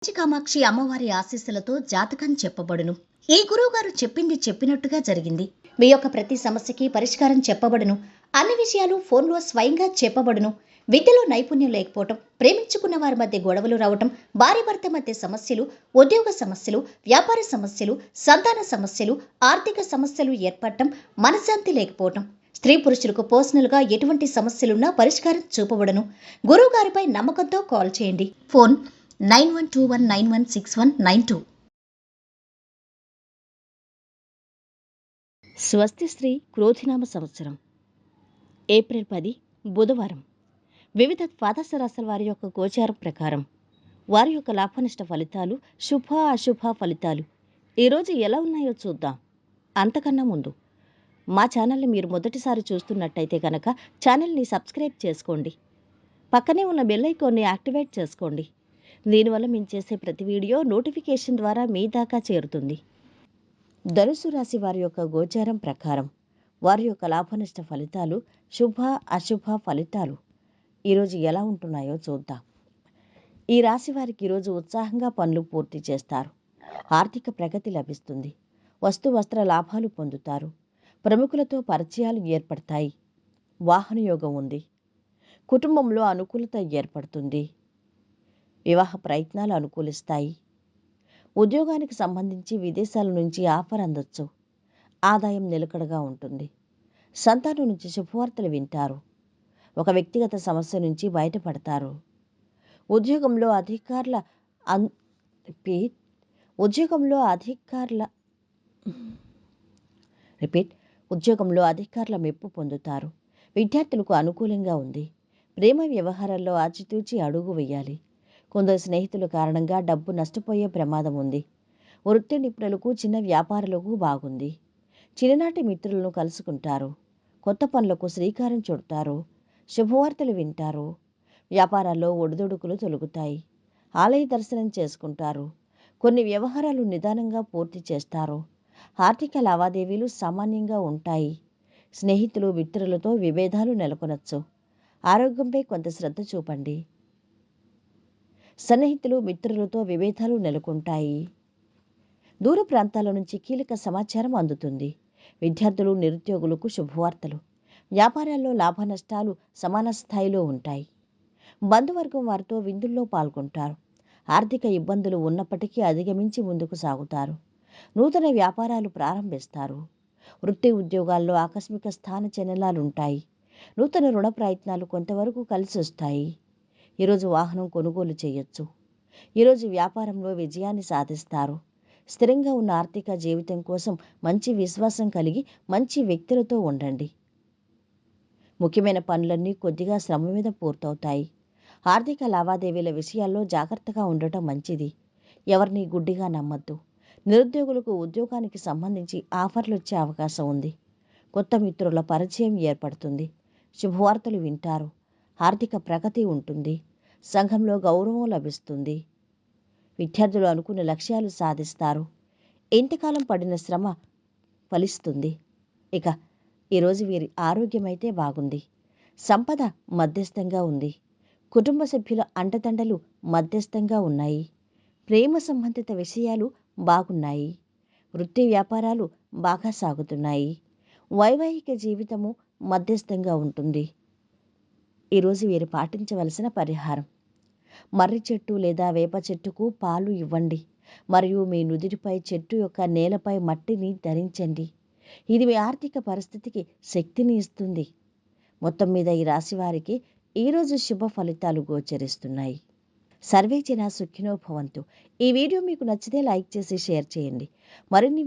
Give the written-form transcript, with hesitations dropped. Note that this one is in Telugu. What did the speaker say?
కామాక్షి అమ్మవారి ఆశీస్సులతో జాతకం చెప్పబడును. ఈ గురువుగారు చెప్పింది చెప్పినట్టుగా జరిగింది. మీ యొక్క ప్రతి సమస్యకి పరిష్కారం చెప్పబడును. అన్ని విషయాలు ఫోన్లో స్వయంగా చెప్పబడును. విద్యలో నైపుణ్యం లేకపోవటం, ప్రేమించుకున్న వారి మధ్య గొడవలు రావటం, భార్య భర్త మధ్య సమస్యలు, ఉద్యోగ సమస్యలు, వ్యాపార సమస్యలు, సంతాన సమస్యలు, ఆర్థిక సమస్యలు ఏర్పడటం, మనశ్శాంతి లేకపోవటం, స్త్రీ పురుషులకు పర్సనల్గా ఎటువంటి సమస్యలున్నా పరిష్కారం చూపబడును. గురువుగారిపై నమ్మకంతో కాల్ చేయండి. ఫోన్ 9121916192. స్వస్తి శ్రీ క్రోధినామ సంవత్సరం ఏప్రిల్ 10 బుధవారం. వివిధ ద్వాదశ రాశుల వారి యొక్క గోచారం ప్రకారం వారి యొక్క లాభనష్ట ఫలితాలు, శుభ అశుభ ఫలితాలు ఈరోజు ఎలా ఉన్నాయో చూద్దాం. అంతకన్నా ముందు మా ఛానల్ని మీరు మొదటిసారి చూస్తున్నట్టయితే కనుక ఛానల్ని సబ్స్క్రైబ్ చేసుకోండి. పక్కనే ఉన్న బెల్ ఐకాన్ని యాక్టివేట్ చేసుకోండి. దీనివల్ల మేము చేసే ప్రతి వీడియో నోటిఫికేషన్ ద్వారా మీ దాకా చేరుతుంది. ధనుసు రాశి వారి యొక్క గోచారం ప్రకారం వారి యొక్క లాభనష్ట ఫలితాలు, శుభ అశుభ ఫలితాలు ఈరోజు ఎలా ఉంటున్నాయో చూద్దాం. ఈ రాశి వారికి ఈరోజు ఉత్సాహంగా పనులు పూర్తి చేస్తారు. ఆర్థిక ప్రగతి లభిస్తుంది. వస్తు వస్త్ర లాభాలు పొందుతారు. ప్రముఖులతో పరిచయాలు ఏర్పడతాయి. వాహన యోగం ఉంది. కుటుంబంలో అనుకూలత ఏర్పడుతుంది. వివాహ ప్రయత్నాలు అనుకూలిస్తాయి. ఉద్యోగానికి సంబంధించి విదేశాల నుంచి ఆఫర్ అందొచ్చు. ఆదాయం నిలకడగా ఉంటుంది. సంతానం నుంచి శుభవార్తలు వింటారు. ఒక వ్యక్తిగత సమస్య నుంచి బయటపడతారు. ఉద్యోగంలో అధికారుల మెప్పు పొందుతారు. విద్యార్థులకు అనుకూలంగా ఉంది. ప్రేమ వ్యవహారాల్లో ఆచితూచి అడుగు వేయాలి. కొందరు స్నేహితుల కారణంగా డబ్బు నష్టపోయే ప్రమాదం ఉంది. వృత్తి నిపుణులకు, చిన్న వ్యాపారులకు బాగుంది. చిన్ననాటి మిత్రులను కలుసుకుంటారు. కొత్త పనులకు శ్రీకారం చుడతారు. శుభవార్తలు వింటారు. వ్యాపారాల్లో ఒడిదుడుకులు తొలగుతాయి. ఆలయ దర్శనం చేసుకుంటారు. కొన్ని వ్యవహారాలు నిదానంగా పూర్తి చేస్తారు. ఆర్థిక లావాదేవీలు సామాన్యంగా ఉంటాయి. స్నేహితులు, మిత్రులతో విభేదాలు నెలకొనొచ్చు. ఆరోగ్యంపై కొంత శ్రద్ధ చూపండి. సన్నిహితులు, మిత్రులతో విభేదాలు నెలకొంటాయి. దూర ప్రాంతాల నుంచి కీలక సమాచారం అందుతుంది. విద్యార్థులు, నిరుద్యోగులకు శుభవార్తలు. వ్యాపారాల్లో లాభ నష్టాలు సమాన స్థాయిలో ఉంటాయి. బంధువర్గం వారితో విందుల్లో పాల్గొంటారు. ఆర్థిక ఇబ్బందులు ఉన్నప్పటికీ అధిగమించి ముందుకు సాగుతారు. నూతన వ్యాపారాలు ప్రారంభిస్తారు. వృత్తి ఉద్యోగాల్లో ఆకస్మిక స్థాన చలనాలుంటాయి. నూతన రుణ ప్రయత్నాలు కొంతవరకు కలిసి వస్తాయి. ఈరోజు వాహనం కొనుగోలు చేయొచ్చు. ఈరోజు వ్యాపారంలో విజయాన్ని సాధిస్తారు. స్థిరంగా ఉన్న ఆర్థిక జీవితం కోసం మంచి విశ్వాసం కలిగి మంచి వ్యక్తులతో ఉండండి. ముఖ్యమైన పనులన్నీ కొద్దిగా శ్రమ మీద పూర్తవుతాయి. ఆర్థిక లావాదేవీల విషయాల్లో జాగ్రత్తగా ఉండటం మంచిది. ఎవరిని గుడ్డిగా నమ్మద్దు. నిరుద్యోగులకు ఉద్యోగానికి సంబంధించి ఆఫర్లు వచ్చే అవకాశం ఉంది. కొత్త మిత్రుల పరిచయం ఏర్పడుతుంది. శుభవార్తలు వింటారు. ఆర్థిక ప్రగతి ఉంటుంది. సంఘంలో గౌరవం లభిస్తుంది. విద్యార్థులు అనుకున్న లక్ష్యాలు సాధిస్తారు. ఎంతకాలం పడిన శ్రమ ఫలిస్తుంది. ఇక ఈరోజు వీరి ఆరోగ్యం అయితే బాగుంది. సంపద మధ్యస్థంగా ఉంది. కుటుంబ సభ్యుల అండదండలు మధ్యస్థంగా ఉన్నాయి. ప్రేమ సంబంధిత విషయాలు బాగున్నాయి. వృత్తి వ్యాపారాలు బాగా సాగుతున్నాయి. వైవాహిక జీవితము మధ్యస్థంగా ఉంటుంది. ఈరోజు వీరు పాటించవలసిన పరిహారం: మర్రి చెట్టు లేదా వేప చెట్టుకు పాలు ఇవ్వండి మరియు మీ నుదిటిపై చెట్టు యొక్క నేలపై మట్టిని ధరించండి. ఇది మీ ఆర్థిక పరిస్థితికి శక్తిని ఇస్తుంది. మొత్తం మీద ఈ రాశి వారికి ఈరోజు శుభ ఫలితాలు గోచరిస్తున్నాయి. సర్వే జన సుఖినో భవంతు. ఈ వీడియో మీకు నచ్చితే లైక్ చేసి షేర్ చేయండి. మరిన్ని